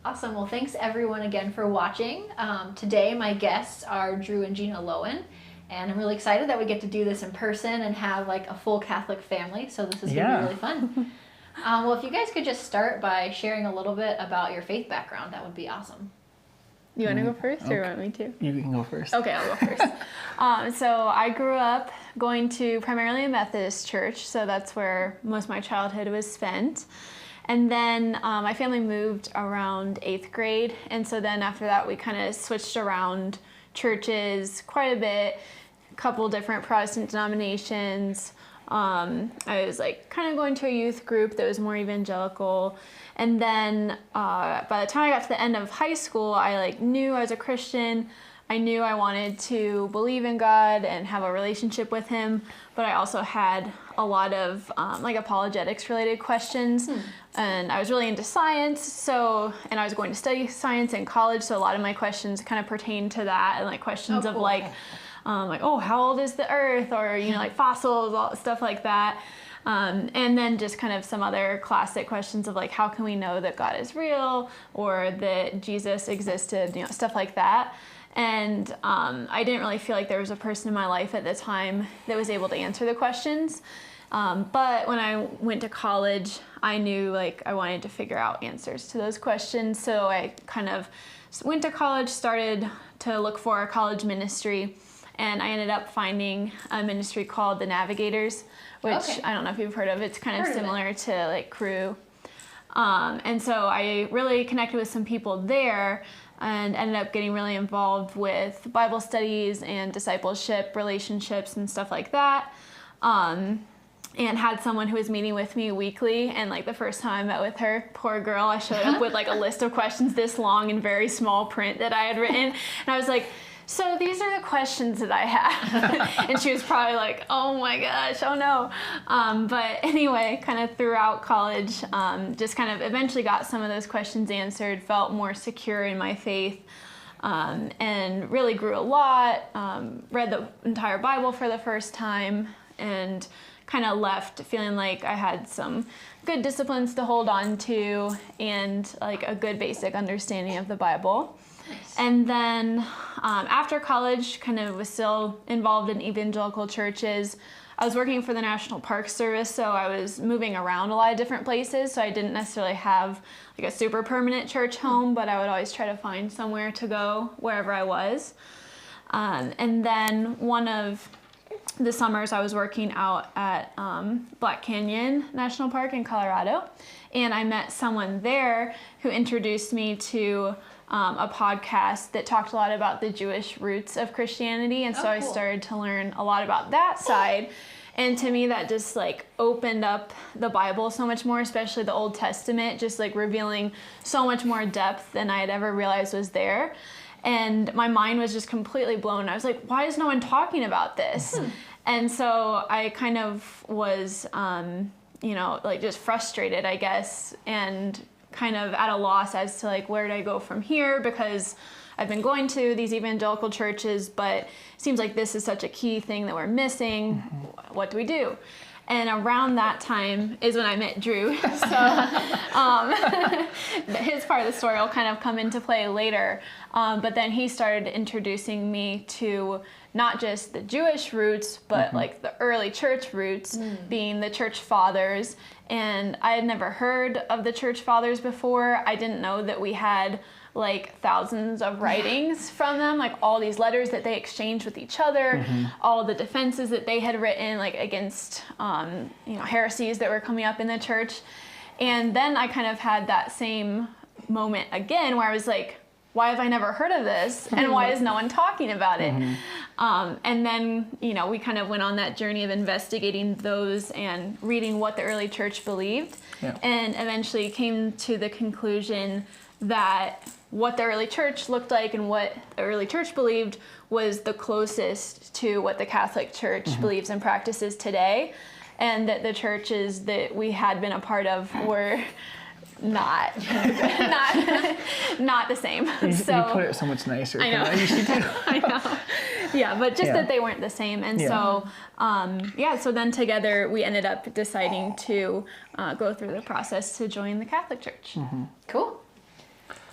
Awesome. Well, thanks everyone again for watching. Today my guests are Drew and Gina and I'm really excited that we get to do this in person and have like a full Catholic family, so this is going to be really fun. Well, if you guys could just start by sharing a little bit about your faith background, that would be awesome. You want to go first, or you want me to? You can go first. Okay, I'll go first. So I grew up going to primarily a Methodist church, so that's where most of my childhood was spent. And then my family moved around 8th grade, and so then after that we kind of switched around churches quite a bit, a couple different Protestant denominations. I was like kind of going to a youth group that was more evangelical. And then by the time I got to the end of high school, I like knew I was a Christian. I knew I wanted to believe in God and have a relationship with him, but I also had a lot of like apologetics related questions. And I was really into science, and I was going to study science in college, so a lot of my questions kind of pertain to that, and like questions of like, oh, how old is the earth, or like fossils, all stuff like that. And then just kind of some other classic questions of like, how can we know that God is real or that Jesus existed, stuff like that. And I didn't really feel like there was a person in my life at the time that was able to answer the questions. But when I went to college, I knew like I wanted to figure out answers to those questions. So I kind of went to college, started to look for a college ministry, and I ended up finding a ministry called the Navigators, which I don't know if you've heard of. It's kind of similar to like Crew. And so I really connected with some people there and ended up getting really involved with Bible studies and discipleship relationships and stuff like that. And had someone who was meeting with me weekly, and like the first time I met with her, poor girl, I showed up with like a list of questions this long in very small print that I had written, and I was like, so these are the questions that I have. And she was probably like, oh my gosh, oh no. But anyway, kind of throughout college, just kind of eventually got some of those questions answered, felt more secure in my faith, and really grew a lot, read the entire Bible for the first time, and kind of left feeling like I had some good disciplines to hold on to and like a good basic understanding of the Bible. Nice. And then after college, kind of was still involved in evangelical churches. I was working for the National Park Service, so I was moving around a lot of different places, so I didn't necessarily have like a super permanent church home, but I would always try to find somewhere to go wherever I was. And then one of the summers I was working out at Black Canyon National Park in Colorado, and I met someone there who introduced me to a podcast that talked a lot about the Jewish roots of Christianity, and so I started to learn a lot about that side. And to me, that just like opened up the Bible so much more, especially the Old Testament, just like revealing so much more depth than I had ever realized was there. And my mind was just completely blown. I was like, why is no one talking about this? And so I kind of was, like just frustrated, I guess, and kind of at a loss as to like, where do I go from here? Because I've been going to these evangelical churches, but it seems like this is such a key thing that we're missing. What do we do? And around that time is when I met Drew. So his part of the story will kind of come into play later. But then he started introducing me to not just the Jewish roots, but like the early church roots, being the church fathers. And I had never heard of the church fathers before. I didn't know that we had like thousands of writings from them, like all these letters that they exchanged with each other, all the defenses that they had written like against heresies that were coming up in the church. And then I kind of had that same moment again where I was like, why have I never heard of this? And why is no one talking about it? And then, we kind of went on that journey of investigating those and reading what the early church believed, and eventually came to the conclusion that what the early church looked like and what the early church believed was the closest to what the Catholic Church believes and practices today, and that the churches that we had been a part of were not the same. You put it so much nicer. I know. I usually do. I know. Yeah, but just that they weren't the same. And so then together we ended up deciding to go through the process to join the Catholic Church. Cool.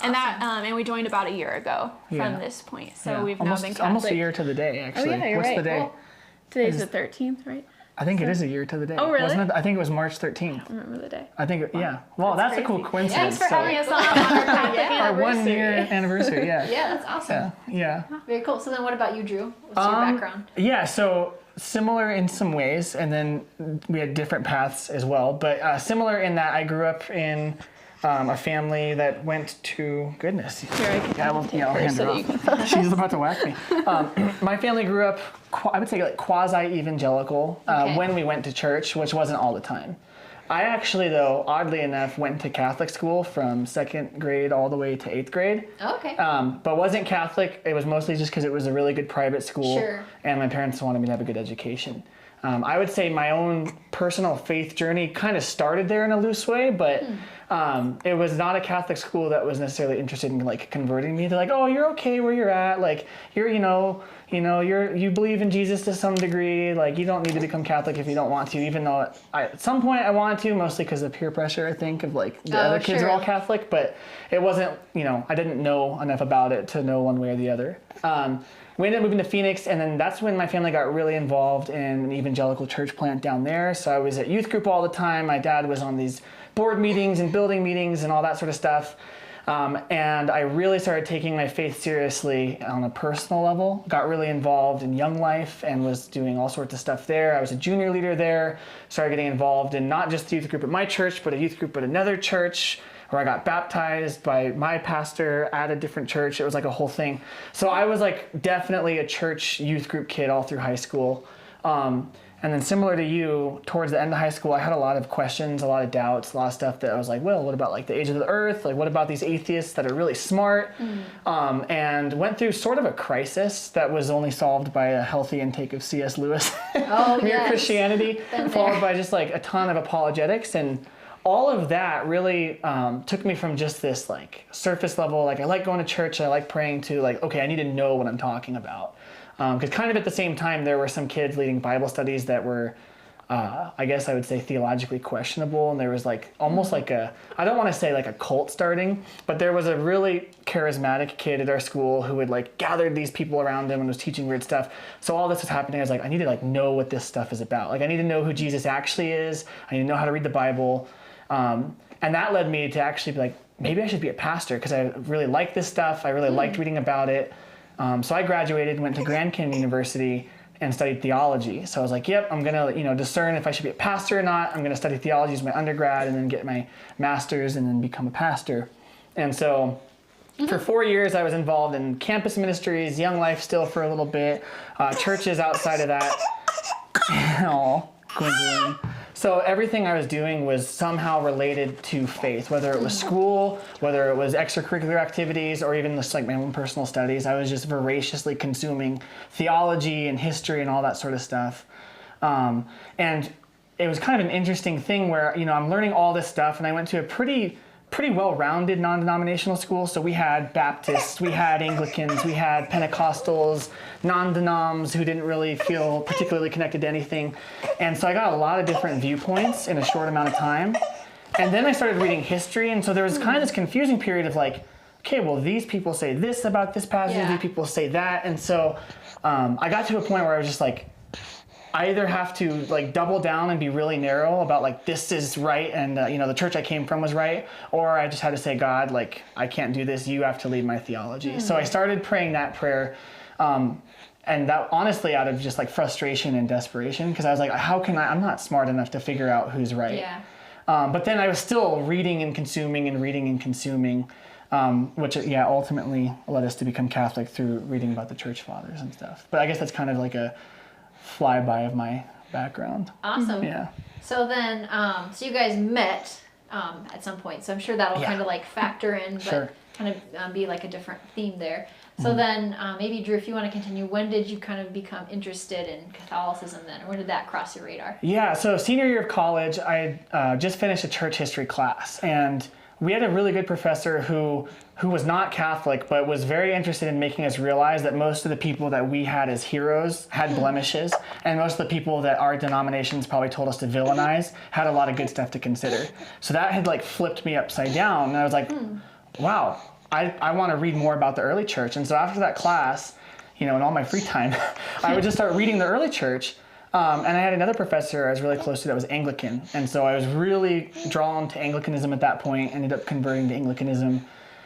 And and we joined about a year ago from this point. So we've now been Catholic. Almost a year to the day, actually. Oh, yeah, you're What's right. the day? Well, today's the 13th, right? I think it is a year to the day. Oh, really? Wasn't it? I think it was March 13th. I don't remember the day. I think, yeah. Well, that's a cool coincidence. Thanks for having us on our Catholic Our 1 year anniversary, yeah. Yeah, that's awesome. Yeah. Very cool. So then what about you, Drew? What's your background? Yeah, so similar in some ways, and then we had different paths as well. But similar in that I grew up in a family that went to goodness. Here, I can I'll hand her off. She's about to whack me. My family grew up, I would say, like quasi-evangelical when we went to church, which wasn't all the time. I actually, though, oddly enough, went to Catholic school from 2nd grade all the way to 8th grade. Okay. But wasn't Catholic. It was mostly just because it was a really good private school. Sure. And my parents wanted me to have a good education. I would say my own personal faith journey kind of started there in a loose way, but it was not a Catholic school that was necessarily interested in like converting me. They're like, oh, you're okay where you're at. Like you're, you believe in Jesus to some degree. Like you don't need to become Catholic if you don't want to, even though at some point I wanted to, mostly because of peer pressure, I think, of like the other kids are all Catholic, but it wasn't, I didn't know enough about it to know one way or the other. We ended up moving to Phoenix, and then that's when my family got really involved in an evangelical church plant down there. So I was at youth group all the time. My dad was on these board meetings and building meetings and all that sort of stuff. And I really started taking my faith seriously on a personal level, got really involved in Young Life and was doing all sorts of stuff there. I was a junior leader there, started getting involved in not just the youth group at my church, but a youth group at another church, where I got baptized by my pastor at a different church. It was like a whole thing. So I was like definitely a church youth group kid all through high school. And then similar to you, towards the end of high school, I had a lot of questions, a lot of doubts, a lot of stuff that I was like, well, what about like the age of the earth? Like, what about these atheists that are really smart? And went through sort of a crisis that was only solved by a healthy intake of C.S. Lewis, Mere Christianity, followed by just like a ton of apologetics. And all of that really took me from just this like surface level, like I like going to church, I like praying, to like, okay, I need to know what I'm talking about. Because kind of at the same time, there were some kids leading Bible studies that were, I guess I would say, theologically questionable. And there was like almost like I don't want to say like a cult starting, but there was a really charismatic kid at our school who had like gathered these people around him and was teaching weird stuff. So all this was happening. I was like, I need to like know what this stuff is about. Like I need to know who Jesus actually is. I need to know how to read the Bible. And that led me to actually be like, maybe I should be a pastor because I really like this stuff. I really liked reading about it. So I graduated, went to Grand Canyon University and studied theology. So I was like, yep, I'm going to, discern if I should be a pastor or not. I'm going to study theology as my undergrad and then get my master's and then become a pastor. And so for 4 years, I was involved in campus ministries, Young Life still for a little bit, churches outside of that. Oh, Gwendolyn. So everything I was doing was somehow related to faith, whether it was school, whether it was extracurricular activities, or even just like my own personal studies. I was just voraciously consuming theology and history and all that sort of stuff. And it was kind of an interesting thing where, I'm learning all this stuff, and I went to a pretty well-rounded non-denominational school. So we had Baptists, we had Anglicans, we had Pentecostals, non-denoms who didn't really feel particularly connected to anything. And so I got a lot of different viewpoints in a short amount of time. And then I started reading history, and so there was kind of this confusing period of like, okay, well, these people say this about this passage, these people say that. And so I got to a point where I was just like, I either have to like double down and be really narrow about like this is right and the church I came from was right, or I just had to say, God, like I can't do this, you have to lead my theology. So I started praying that prayer, and that honestly out of just like frustration and desperation, because I was like, how can I'm not smart enough to figure out who's right. But then I was still reading and consuming, which ultimately led us to become Catholic through reading about the church fathers and stuff. But I guess that's kind of like a flyby of my background. Awesome. Yeah. So then, so you guys met at some point. So I'm sure that'll kind of like factor in, but kind of be like a different theme there. So then maybe Drew, if you want to continue, when did you kind of become interested in Catholicism then? Or when did that cross your radar? Yeah, so senior year of college, I just finished a church history class, and we had a really good professor who was not Catholic, but was very interested in making us realize that most of the people that we had as heroes had blemishes, and most of the people that our denominations probably told us to villainize had a lot of good stuff to consider. So that had like flipped me upside down, and I was like, wow, I want to read more about the early church. And so after that class, in all my free time, I would just start reading the early church. And I had another professor I was really close to that was Anglican. And so I was really drawn to Anglicanism at that point, ended up converting to Anglicanism.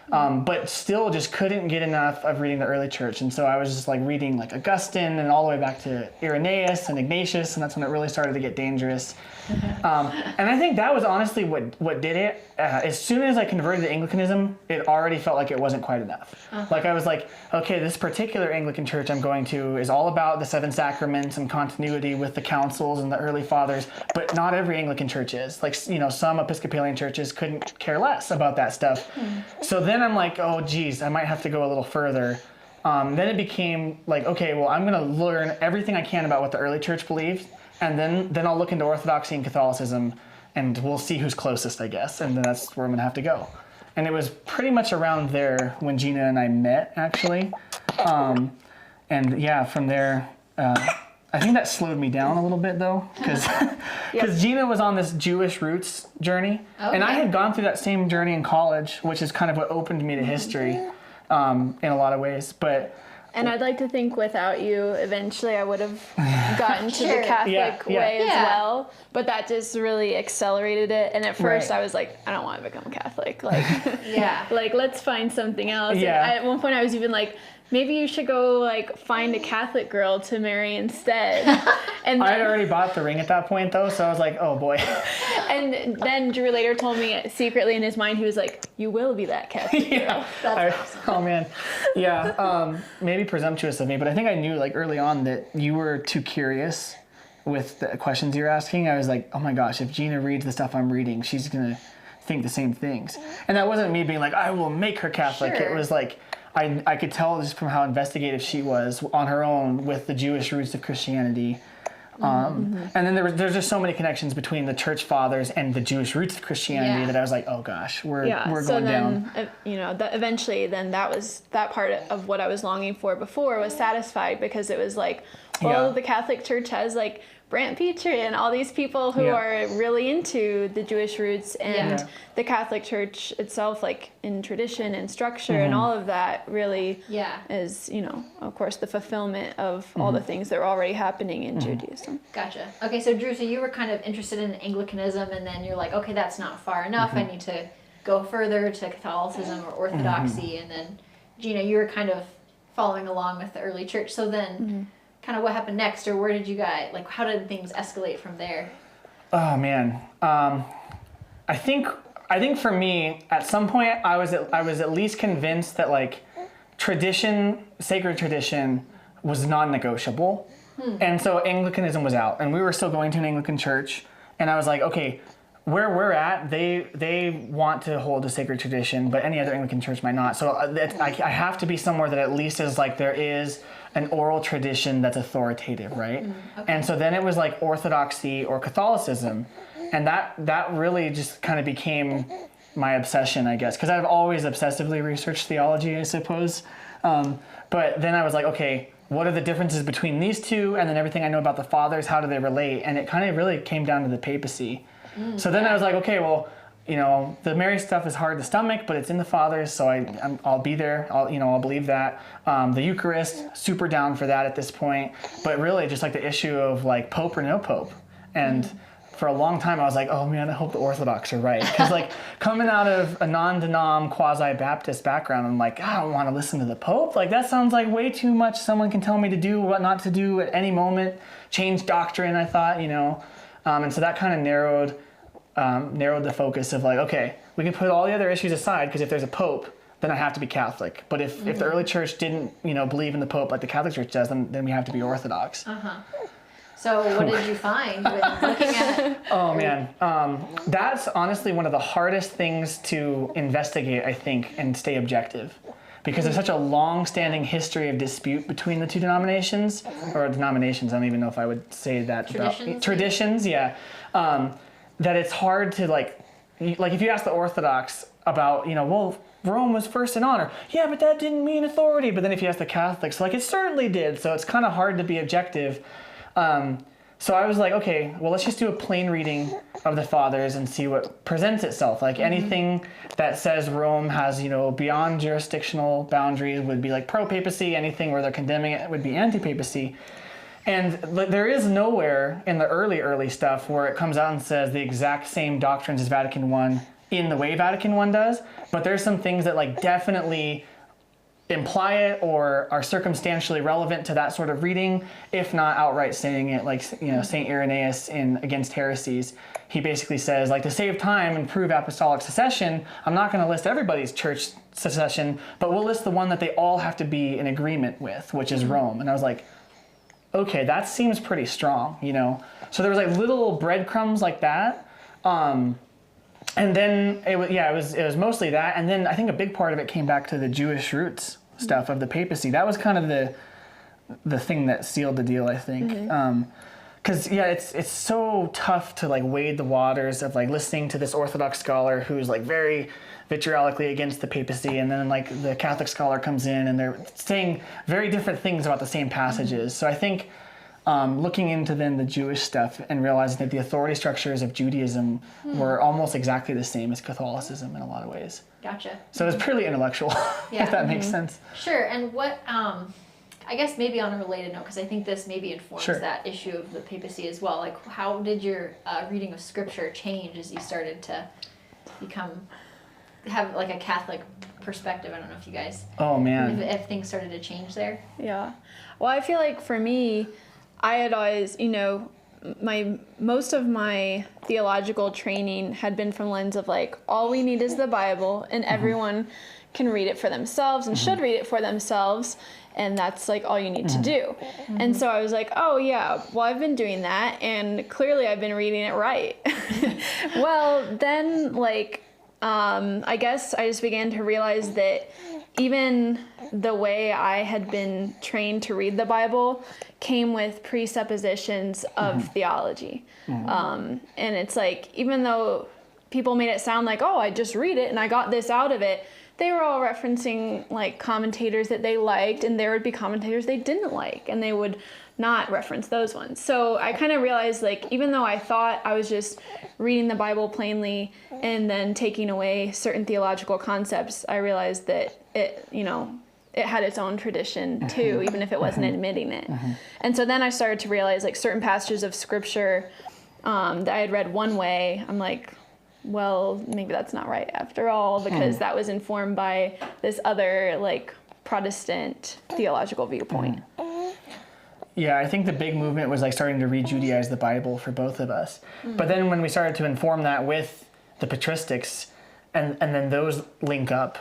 But still just couldn't get enough of reading the early church. And so I was just like reading like Augustine and all the way back to Irenaeus and Ignatius, and that's when it really started to get dangerous. And I think that was honestly what did it. As soon as I converted to Anglicanism, it already felt like it wasn't quite enough. Like I was like, okay, this particular Anglican church I'm going to is all about the 7 sacraments and continuity with the councils and the early fathers, but not every Anglican church is. Like, some Episcopalian churches couldn't care less about that stuff. So then I'm like, oh geez, I might have to go a little further. Then it became like, okay, well, I'm going to learn everything I can about what the early church believed, and then I'll look into Orthodoxy and Catholicism, and we'll see who's closest, I guess, and then that's where I'm going to have to go. And it was pretty much around there when Gina and I met, actually. And yeah, from there, I think that slowed me down a little bit, though, because Gina was on this Jewish roots journey, and I had gone through that same journey in college, which is kind of what opened me to history in a lot of ways. And I'd like to think without you, eventually I would have gotten to the Catholic way as well. But that just really accelerated it. And at first I was like, I don't want to become Catholic. Like, like let's find something else. Yeah. And at one point I was even like, maybe you should go like find a Catholic girl to marry instead. And I had already bought the ring at that point, though, so I was like, oh boy. And then Drew later told me secretly in his mind, he was like, you will be that Catholic girl. That's awesome. Oh man. Yeah, maybe presumptuous of me, but I think I knew like early on that you were too curious with the questions you're asking. I was like, oh my gosh, if Gina reads the stuff I'm reading, she's gonna think the same things. And that wasn't me being like, I will make her Catholic. Sure. It was like, I could tell just from how investigative she was on her own with the Jewish roots of Christianity. And then there's just so many connections between the church fathers and the Jewish roots of Christianity that I was like, oh gosh, we're going down. Eventually then that part of what I was longing for before was satisfied, because it was like, well, the Catholic Church has like Brant Petrie and all these people who are really into the Jewish roots, and the Catholic Church itself, like in tradition and structure and all of that, really is, of course, the fulfillment of all the things that are already happening in Judaism. Gotcha. Okay, so Drew, so you were kind of interested in Anglicanism, and then you're like, okay, that's not far enough. I need to go further to Catholicism or Orthodoxy, and then, Gina, you were kind of following along with the early church. So then, kind of what happened next, or where did you guys, like, how did things escalate from there? Oh man, I think for me, at some point, I was at least convinced that like sacred tradition was non-negotiable, and so Anglicanism was out, and we were still going to an Anglican church, and I was like, okay, where we're at, they want to hold a sacred tradition, but any other Anglican church might not. So I have to be somewhere that at least is like there is an oral tradition that's authoritative, right? Okay. And so then it was like Orthodoxy or Catholicism, and that really just kind of became my obsession, I guess, because I've always obsessively researched theology, I suppose. But then I was like, okay, what are the differences between these two, and then everything I know about the fathers, how do they relate? And it kind of really came down to the papacy. So then I was like, okay, well, the Mary stuff is hard to stomach, but it's in the fathers, so I'll be there. I'll believe that. The Eucharist, super down for that at this point. But really, just like the issue of like Pope or no Pope, and for a long time I was like, oh man, I hope the Orthodox are right, because like coming out of a non-denom quasi-Baptist background, I'm like, I don't want to listen to the Pope. Like that sounds like way too much. Someone can tell me to do what not to do at any moment. Change doctrine, I thought, and so that kind of narrowed the focus of like, okay, we can put all the other issues aside, because if there's a Pope, then I have to be Catholic. But if the early church didn't, believe in the Pope like the Catholic Church does, then we have to be Orthodox. So what did you find when looking at? Oh man, that's honestly one of the hardest things to investigate, I think, and stay objective. Because there's such a long-standing history of dispute between the two denominations, or denominations, I don't even know if I would say that. Traditions, yeah. That it's hard to like if you ask the Orthodox about, well, Rome was first in honor. Yeah, but that didn't mean authority. But then if you ask the Catholics, like it certainly did. So it's kind of hard to be objective. So I was like, okay, well, let's just do a plain reading of the fathers and see what presents itself. Like anything that says Rome has, beyond jurisdictional boundaries would be like pro-papacy. Anything where they're condemning it would be anti-papacy. And there is nowhere in the early stuff where it comes out and says the exact same doctrines as Vatican I in the way Vatican I does. But there's some things that like definitely imply it or are circumstantially relevant to that sort of reading, if not outright saying it, like Saint Irenaeus in Against Heresies. He basically says, like, to save time and prove apostolic succession, I'm not going to list everybody's church succession, but we'll list the one that they all have to be in agreement with, which is Rome. And I was like, okay, that seems pretty strong, So there was like little breadcrumbs like that. And then it was mostly that. And then I think a big part of it came back to the Jewish roots stuff of the papacy. That was kind of the thing that sealed the deal, I think. Because it's so tough to like wade the waters of like listening to this Orthodox scholar who's like very vitriolically against the papacy, and then like the Catholic scholar comes in and they're saying very different things about the same passages. So I think looking into then the Jewish stuff and realizing that the authority structures of Judaism were almost exactly the same as Catholicism in a lot of ways. Gotcha. So it was pretty intellectual, if that makes sense. Sure. And what, I guess maybe on a related note, because I think this maybe informs that issue of the papacy as well. Like, how did your reading of Scripture change as you started to have like a Catholic perspective? I don't know if you guys... Oh, man. If things started to change there. Yeah. Well, I feel like for me, I had always, most of my theological training had been from the lens of like, all we need is the Bible, and everyone can read it for themselves and should read it for themselves, and that's like all you need to do. And so I was like, oh yeah, well, I've been doing that, and clearly I've been reading it right. Well, then like, I guess I just began to realize that even the way I had been trained to read the Bible came with presuppositions of theology. And it's like, even though people made it sound like, oh, I just read it and I got this out of it, they were all referencing like commentators that they liked, and there would be commentators they didn't like, and they would not reference those ones. So I kind of realized, like, even though I thought I was just reading the Bible plainly and then taking away certain theological concepts, I realized that it had its own tradition too, even if it wasn't admitting it. And so then I started to realize, like, certain passages of Scripture that I had read one way, I'm like, well, maybe that's not right after all, because that was informed by this other, like, Protestant theological viewpoint. Yeah, I think the big movement was like starting to re-Judaize the Bible for both of us. But then when we started to inform that with the patristics, and then those link up,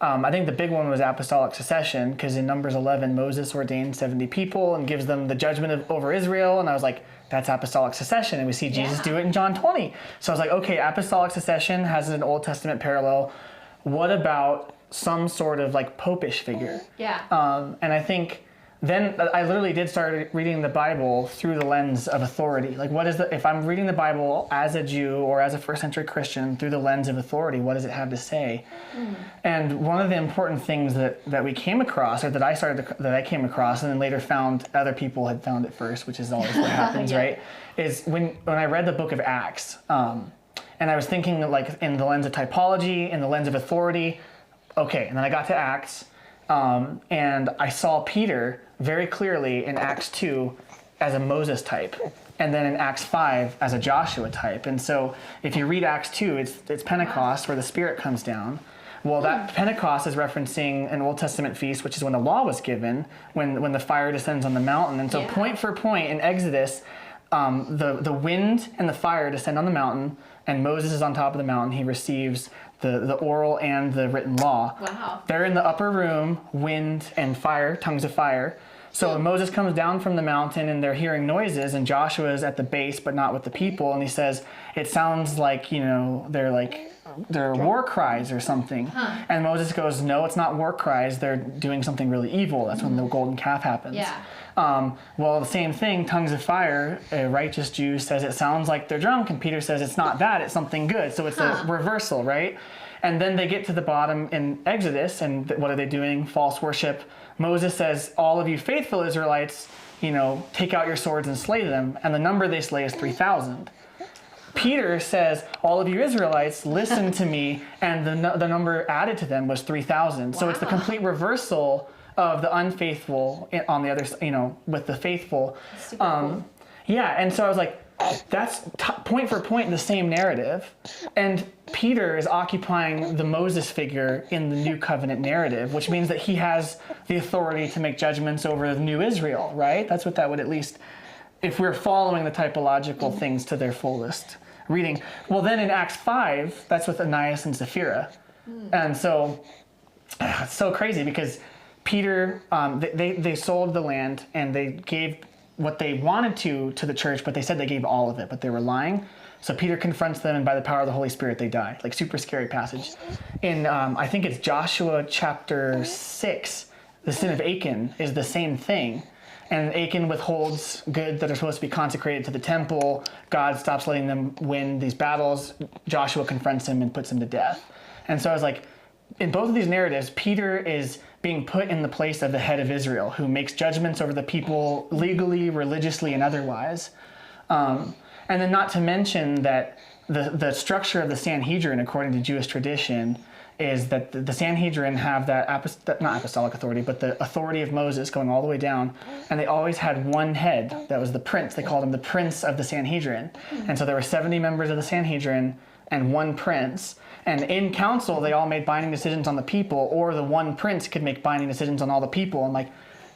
I think the big one was apostolic succession, because in Numbers 11, Moses ordained 70 people and gives them the judgment over Israel. And I was like, that's apostolic succession. And we see Jesus do it in John 20. So I was like, okay, apostolic succession has an Old Testament parallel. What about some sort of like popish figure? Yeah. And I think then I literally did start reading the Bible through the lens of authority. Like, if I'm reading the Bible as a Jew or as a first century Christian through the lens of authority, what does it have to say? And one of the important things that we came across, or that I came across, and then later found other people had found it first, which is always what happens, right? Is when I read the book of Acts, and I was thinking like in the lens of typology, in the lens of authority, okay, and then I got to Acts, and I saw Peter very clearly in Acts 2 as a Moses type, and then in Acts 5 as a Joshua type. And so if you read Acts 2, it's Pentecost where the Spirit comes down. Well, that Pentecost is referencing an Old Testament feast, which is when the law was given, when the fire descends on the mountain. And so point for point in Exodus, the wind and the fire descend on the mountain, and Moses is on top of the mountain. He receives the oral and the written law. Wow. They're in the upper room, wind and fire, tongues of fire. So Moses comes down from the mountain and they're hearing noises, and Joshua is at the base but not with the people, and he says, it sounds like, they're war cries or something. And Moses goes, no, it's not war cries, they're doing something really evil. That's when the golden calf happens. Well, the same thing, tongues of fire, a righteous Jew says it sounds like they're drunk, and Peter says it's not that, it's something good. So it's a reversal, right? And then they get to the bottom in Exodus, and what are they doing? False worship. Moses says, all of you faithful Israelites, take out your swords and slay them. And the number they slay is 3,000. Peter says, all of you Israelites, listen to me. And the number added to them was 3,000. Wow. So it's the complete reversal of the unfaithful on the other, with the faithful. Super cool. Yeah, and so I was like, that's point for point the same narrative. And Peter is occupying the Moses figure in the New Covenant narrative, which means that he has the authority to make judgments over the new Israel, right? That's what that would at least, if we're following the typological things to their fullest reading. Well, then in Acts 5, that's with Ananias and Sapphira. And so, it's so crazy because Peter, they sold the land and they gave what they wanted to the church, but they said they gave all of it, but they were lying. So Peter confronts them, and by the power of the Holy Spirit, they die. Like, super scary passage. In, I think it's Joshua chapter 6, the sin of Achan is the same thing. And Achan withholds goods that are supposed to be consecrated to the temple. God stops letting them win these battles. Joshua confronts him and puts him to death. And so I was like, in both of these narratives, Peter is being put in the place of the head of Israel, who makes judgments over the people legally, religiously, and otherwise. And then not to mention that the structure of the Sanhedrin, according to Jewish tradition, is that the Sanhedrin have that, not apostolic authority, but the authority of Moses going all the way down. And they always had one head that was the prince. They called him the prince of the Sanhedrin. And so there were 70 members of the Sanhedrin and one prince. And in council, they all made binding decisions on the people, or the one prince could make binding decisions on all the people. I'm like,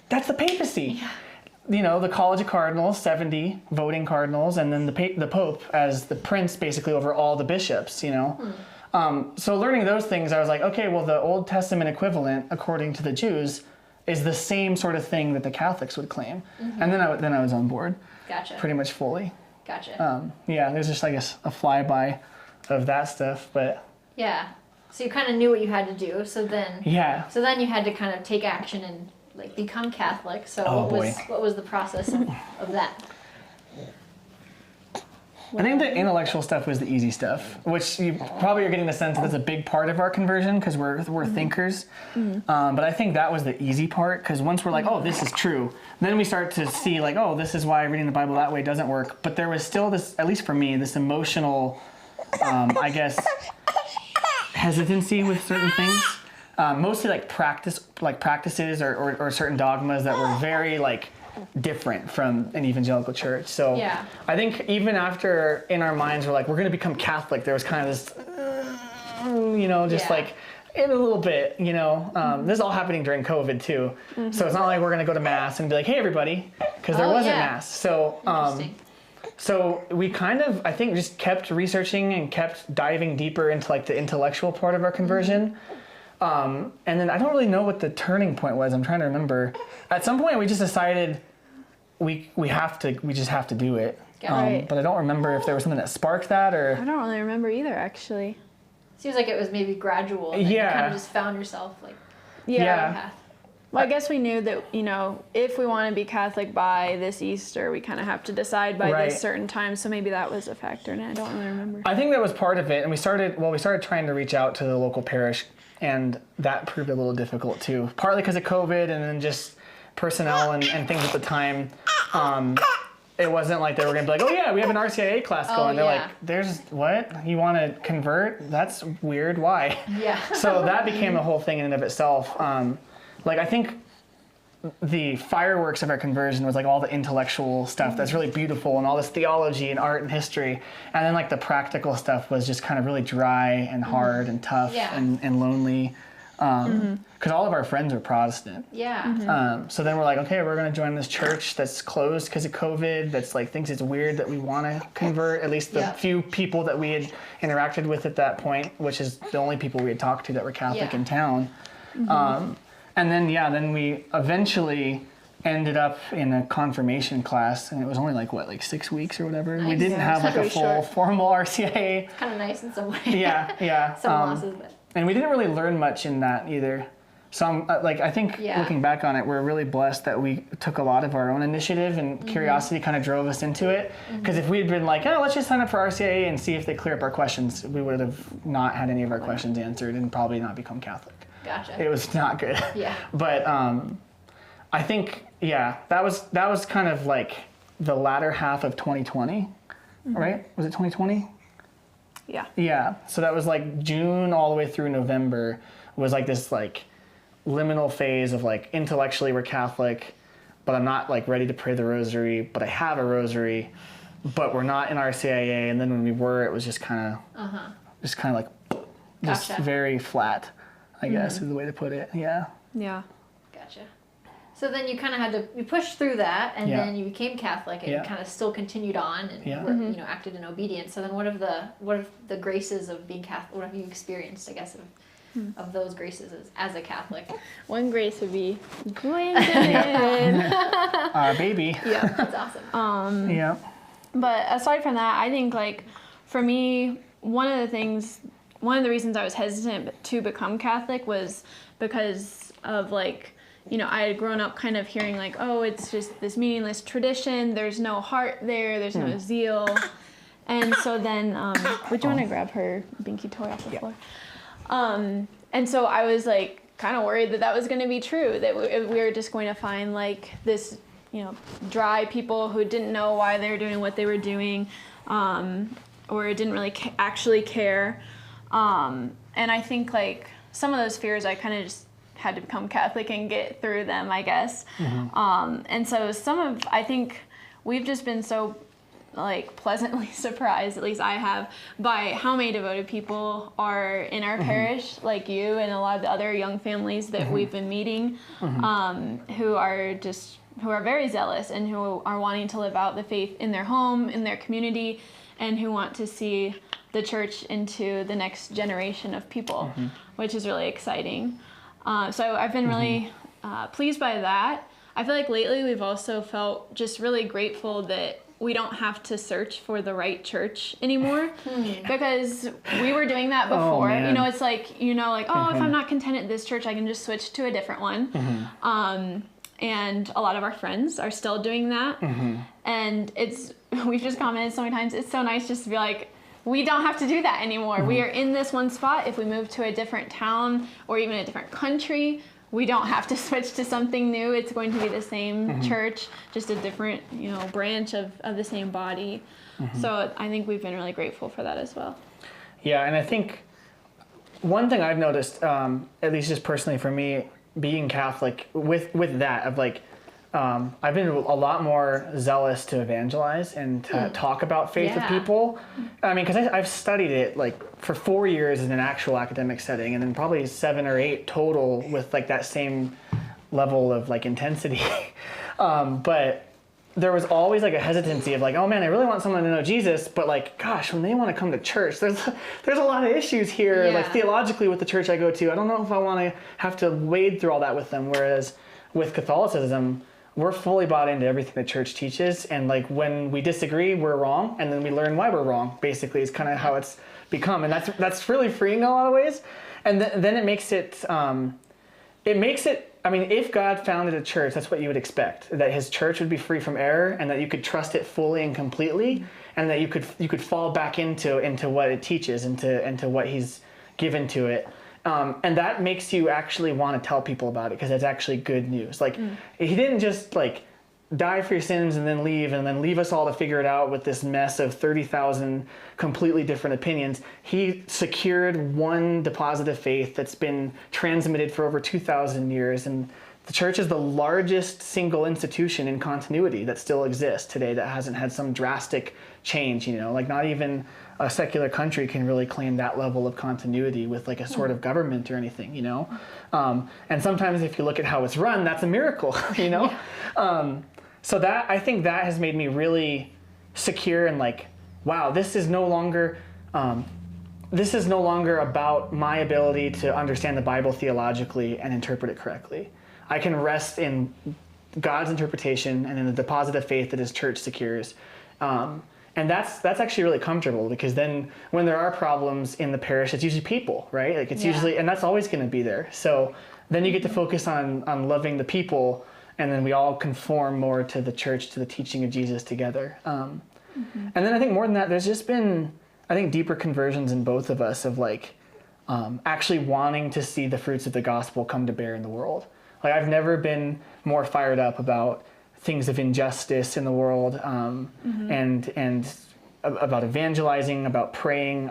that's the papacy. Yeah. The College of Cardinals, 70 voting cardinals, and then the Pope as the prince basically over all the bishops, So learning those things, I was like, okay, well, the Old Testament equivalent, according to the Jews, is the same sort of thing that the Catholics would claim. And then I was on board. Gotcha. Pretty much fully. Gotcha. There's just, I guess, a flyby of that stuff, but... Yeah. So you kind of knew what you had to do. So then you had to kind of take action and like become Catholic. So what was the process of that? I think the intellectual stuff was the easy stuff, which you probably are getting the sense that it's a big part of our conversion because we're thinkers. But I think that was the easy part because once we're like, oh, this is true, then we start to see like, oh, this is why reading the Bible that way doesn't work. But there was still this, at least for me, this emotional, I guess, hesitancy with certain things. Mostly like practices or certain dogmas that were very like different from an evangelical church. So I think even after in our minds we're like, we're going to become Catholic, there was kind of this, like in a little bit, this is all happening during COVID too. So it's not like we're going to go to mass and be like, hey everybody, because there wasn't mass. So we kind of, I think, just kept researching and kept diving deeper into like the intellectual part of our conversion. And then I don't really know what the turning point was. I'm trying to remember. At some point we just decided we just have to do it. But I don't remember if there was something that sparked that or... I don't really remember either, actually. Seems like it was maybe gradual. And you kind of just found yourself like on the path. Well, I guess we knew that, if we want to be Catholic by this Easter, we kind of have to decide by this certain time. So maybe that was a factor, and I don't really remember. I think that was part of it. And we started trying to reach out to the local parish, and that proved a little difficult too. Partly because of COVID and then just personnel and things at the time. It wasn't like they were going to be like, oh yeah, we have an RCIA class going. They're like, there's what? You want to convert? That's weird. Why? Yeah. So that became a whole thing in and of itself. I think the fireworks of our conversion was like all the intellectual stuff that's really beautiful and all this theology and art and history. And then like the practical stuff was just kind of really dry and hard and tough and lonely. Because all of our friends were Protestant. Yeah. So then we're like, okay, we're going to join this church that's closed because of COVID, that's like thinks it's weird that we want to convert, at least the few people that we had interacted with at that point, which is the only people we had talked to that were Catholic in town. And then we eventually ended up in a confirmation class, and it was only like 6 weeks or whatever. Nice. We didn't have like a full formal RCIA. It's kind of nice in some ways. Yeah. Some losses, but... And we didn't really learn much in that either. So I think looking back on it, we're really blessed that we took a lot of our own initiative and curiosity kind of drove us into it. Because if we had been like, let's just sign up for RCIA and see if they clear up our questions, we would have not had any of our questions answered and probably not become Catholic. Gotcha. It was not good. Yeah. But I think, yeah, that was kind of like the latter half of 2020, right? Was it 2020? Yeah. Yeah. So that was like June all the way through November was like this like liminal phase of like intellectually we're Catholic, but I'm not like ready to pray the rosary, but I have a rosary, but we're not in RCIA. And then when we were, it was just kind of like just very flat, I guess is the way to put it. Yeah. Yeah. Gotcha. So then you kind of had to, you pushed through that, and then you became Catholic, and you kind of still continued on and were, you know, acted in obedience. So then what have the graces of being Catholic, what have you experienced, I guess, of those graces as a Catholic? One grace would be Gwendolyn. Our baby. Yeah. That's awesome. Yeah. But aside from that, I think like for me, one of the reasons I was hesitant to become Catholic was because of like, you know, I had grown up kind of hearing like, oh, it's just this meaningless tradition. There's no heart there. There's no zeal. And so then, would you want to grab her binky toy off the floor? And so I was like kind of worried that was going to be true, that we were just going to find like this, you know, dry people who didn't know why they were doing what they were doing, or didn't really actually care. And I think like some of those fears I kind of just had to become Catholic and get through them, I guess. And so I think we've just been so like pleasantly surprised, at least I have, by how many devoted people are in our parish, like you and a lot of the other young families that we've been meeting, who are very zealous and who are wanting to live out the faith in their home, in their community, and who want to see the church into the next generation of people, which is really exciting. So I've been really pleased by that. I feel like lately we've also felt just really grateful that we don't have to search for the right church anymore, because we were doing that before. You know, it's like, you know, like, oh, if I'm not content at this church, I can just switch to a different one. And a lot of our friends are still doing that. And we've just commented so many times, it's so nice just to be like, we don't have to do that anymore. We are in this one spot. If we move to a different town or even a different country, we don't have to switch to something new. It's going to be the same church, just a different, you know, branch of the same body. So I think we've been really grateful for that as well. Yeah, and I think one thing I've noticed, at least just personally for me, being Catholic, with that, of like, I've been a lot more zealous to evangelize and to talk about faith with people. I mean, because I've studied it like for 4 years in an actual academic setting, and then probably 7 or 8 total with like that same level of like intensity. But there was always like a hesitancy of like, oh man, I really want someone to know Jesus, but like, gosh, when they want to come to church, there's a lot of issues here, like theologically with the church I go to. I don't know if I want to have to wade through all that with them. Whereas with Catholicism, we're fully bought into everything the church teaches, and like when we disagree, we're wrong, and then we learn why we're wrong. Basically, is kind of how it's become, and that's really freeing in a lot of ways. And then it makes it. I mean, if God founded a church, that's what you would expect, that His church would be free from error, and that you could trust it fully and completely, and that you could fall back into what it teaches, into what He's given to it. And that makes you actually want to tell people about it, because it's actually good news. Like, He didn't just like die for your sins and then leave us all to figure it out with this mess of 30,000 completely different opinions. He secured one deposit of faith that's been transmitted for over 2,000 years. And the church is the largest single institution in continuity that still exists today that hasn't had some drastic change, you know, like not even a secular country can really claim that level of continuity with like a sort of government or anything, you know? And sometimes if you look at how it's run, that's a miracle, you know? So that, I think that has made me really secure and like, wow, this is no longer about my ability to understand the Bible theologically and interpret it correctly. I can rest in God's interpretation and in the deposit of faith that His church secures. And that's actually really comfortable, because then when there are problems in the parish, it's usually people, right? Like it's usually, and that's always going to be there. So then you get to focus on loving the people, and then we all conform more to the church, to the teaching of Jesus together. And then I think more than that, there's just been, I think, deeper conversions in both of us of like actually wanting to see the fruits of the gospel come to bear in the world. Like I've never been more fired up about things of injustice in the world, and about evangelizing, about praying.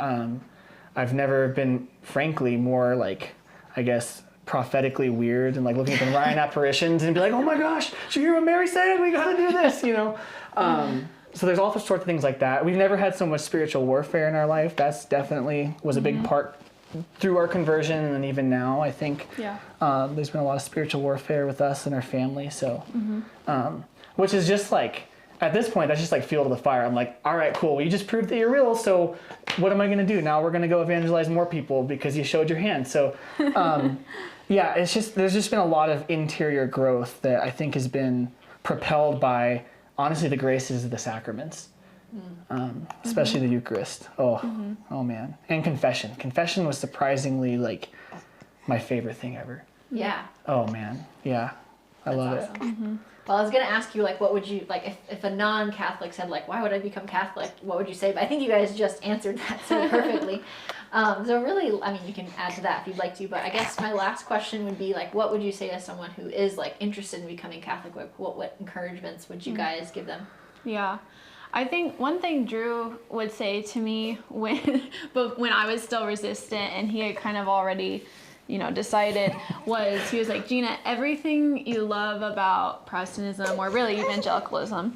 I've never been, frankly, more like, I guess, prophetically weird and like looking at the Ryan apparitions and be like, oh my gosh, did you hear what Mary said? We gotta do this, you know? So there's all sorts of things like that. We've never had so much spiritual warfare in our life. That's definitely was a big part through our conversion, and then even now, I think there's been a lot of spiritual warfare with us and our family. So, which is just like, at this point, that's just like fuel to the fire. I'm like, all right, cool. Well, you just proved that you're real. So what am I going to do? Now we're going to go evangelize more people because you showed your hand. So, yeah, it's just, there's just been a lot of interior growth that I think has been propelled by, honestly, the graces of the sacraments, especially the Eucharist. Oh man. And confession. Confession was surprisingly like my favorite thing ever. Yeah. Oh man. Yeah. I love it. Well, I was going to ask you, like, what would you, like, if a non-Catholic said, like, why would I become Catholic? What would you say? But I think you guys just answered that so perfectly. So really, I mean, you can add to that if you'd like to, but I guess my last question would be, like, what would you say to someone who is, like, interested in becoming Catholic? What encouragements would you guys give them? Yeah. I think one thing Drew would say to me when I was still resistant and he had kind of already, decided, was he was like, Gina, everything you love about Protestantism or really Evangelicalism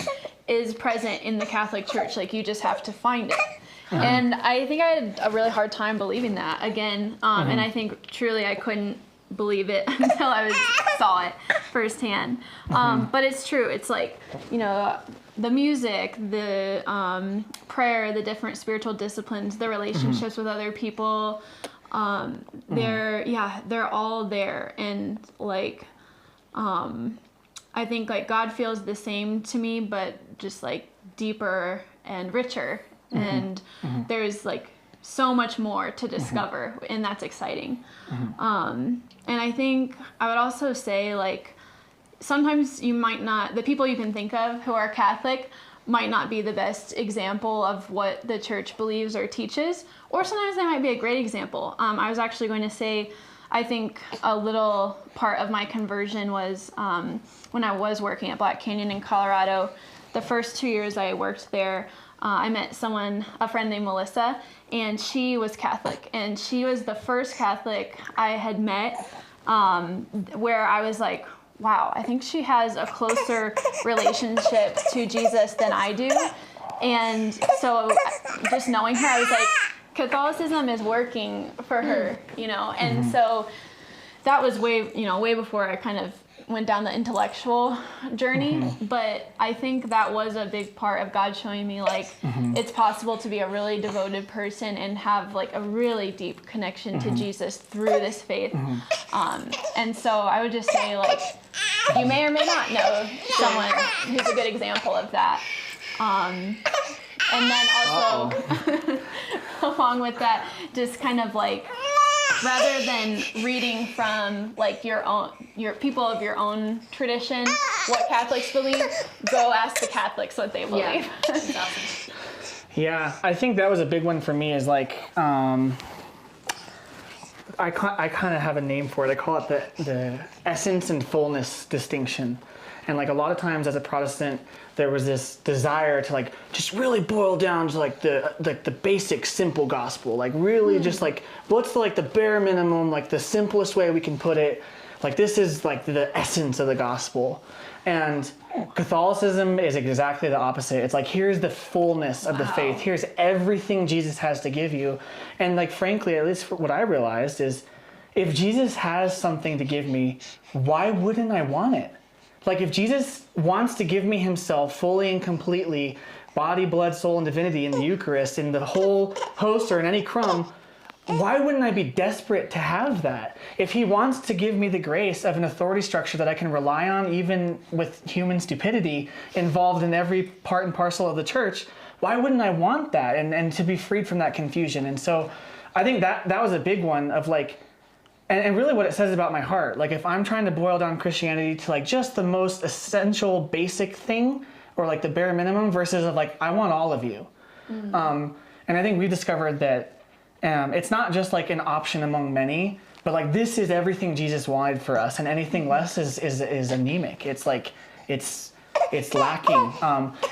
is present in the Catholic Church. Like, you just have to find it. And I think I had a really hard time believing that again. And I think truly I couldn't believe it until I saw it firsthand. But it's true. It's like, the music, the prayer, the different spiritual disciplines, the relationships with other people, they're all there. And like, I think like God feels the same to me, but just like deeper and richer. And there's like so much more to discover, and that's exciting. And I think I would also say, like, sometimes you might not, the people you can think of who are Catholic might not be the best example of what the church believes or teaches, or sometimes they might be a great example. I was actually going to say, I think a little part of my conversion was when I was working at Black Canyon in Colorado. The first 2 years I worked there, I met a friend named Melissa, and she was Catholic, and she was the first Catholic I had met where I was like, wow, I think she has a closer relationship to Jesus than I do. And so just knowing her, I was like, Catholicism is working for her, and so that was way before I kind of went down the intellectual journey, but I think that was a big part of God showing me, like, it's possible to be a really devoted person and have like a really deep connection to Jesus through this faith. And so I would just say, like, you may or may not know someone who's a good example of that. And then also along with that, just kind of like, rather than reading from like your people of your own tradition, what Catholics believe, go ask the Catholics what they believe. Yeah. Yeah, I think that was a big one for me, is like, I kind of have a name for it. I call it the essence and fullness distinction. And like a lot of times as a Protestant, there was this desire to like just really boil down to like the basic simple gospel, like really just like what's the bare minimum, like the simplest way we can put it. Like this is like the essence of the gospel. And Catholicism is exactly the opposite. It's like, here's the fullness of the faith. Here's everything Jesus has to give you. And like, frankly, at least for what I realized is, if Jesus has something to give me, why wouldn't I want it? Like, if Jesus wants to give me himself fully and completely, body, blood, soul, and divinity in the Eucharist, in the whole host or in any crumb, why wouldn't I be desperate to have that? If he wants to give me the grace of an authority structure that I can rely on, even with human stupidity involved in every part and parcel of the church, why wouldn't I want that and to be freed from that confusion? And so I think that was a big one of like, and really what it says about my heart. Like, if I'm trying to boil down Christianity to like just the most essential basic thing, or like the bare minimum, versus of like, I want all of you. And I think we've discovered that it's not just like an option among many, but like this is everything Jesus wanted for us, and anything less is anemic. It's like it's lacking,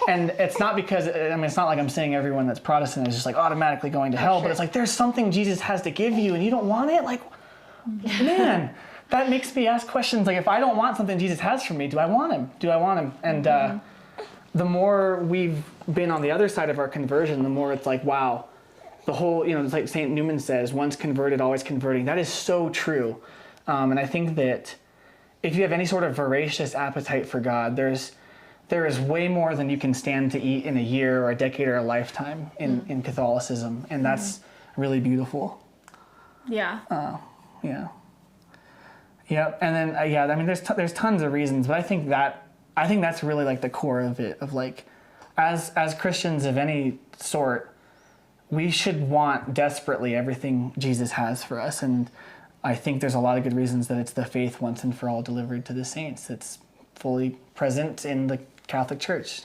and it's not because it's not like I'm saying everyone that's Protestant is just like automatically going to hell, but it's like there's something Jesus has to give you, and you don't want it. Like, man, that makes me ask questions. Like, if I don't want something Jesus has for me, do I want him? And the more we've been on the other side of our conversion, the more it's like, wow, the whole, it's like St. Newman says, once converted, always converting. That is so true. And I think that if you have any sort of voracious appetite for God, there is way more than you can stand to eat in a year or a decade or a lifetime in Catholicism. And that's really beautiful. Yeah. Yeah. Yeah. And then, there's tons of reasons, but I think that's really like the core of it, of like, as Christians of any sort, we should want desperately everything Jesus has for us. And I think there's a lot of good reasons that it's the faith once and for all delivered to the saints that's fully present in the Catholic Church,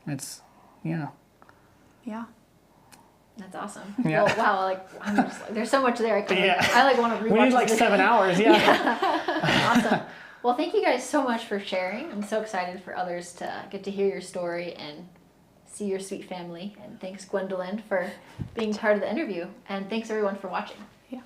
it's, Yeah. That's awesome. Yeah. Well, wow, like I'm just like, there's so much there. I want to rewatch. We need like 7 hours. Yeah. Awesome. Well, thank you guys so much for sharing. I'm so excited for others to get to hear your story and see your sweet family. And thanks, Gwendolyn, for being part of the interview. And thanks everyone for watching. Yeah.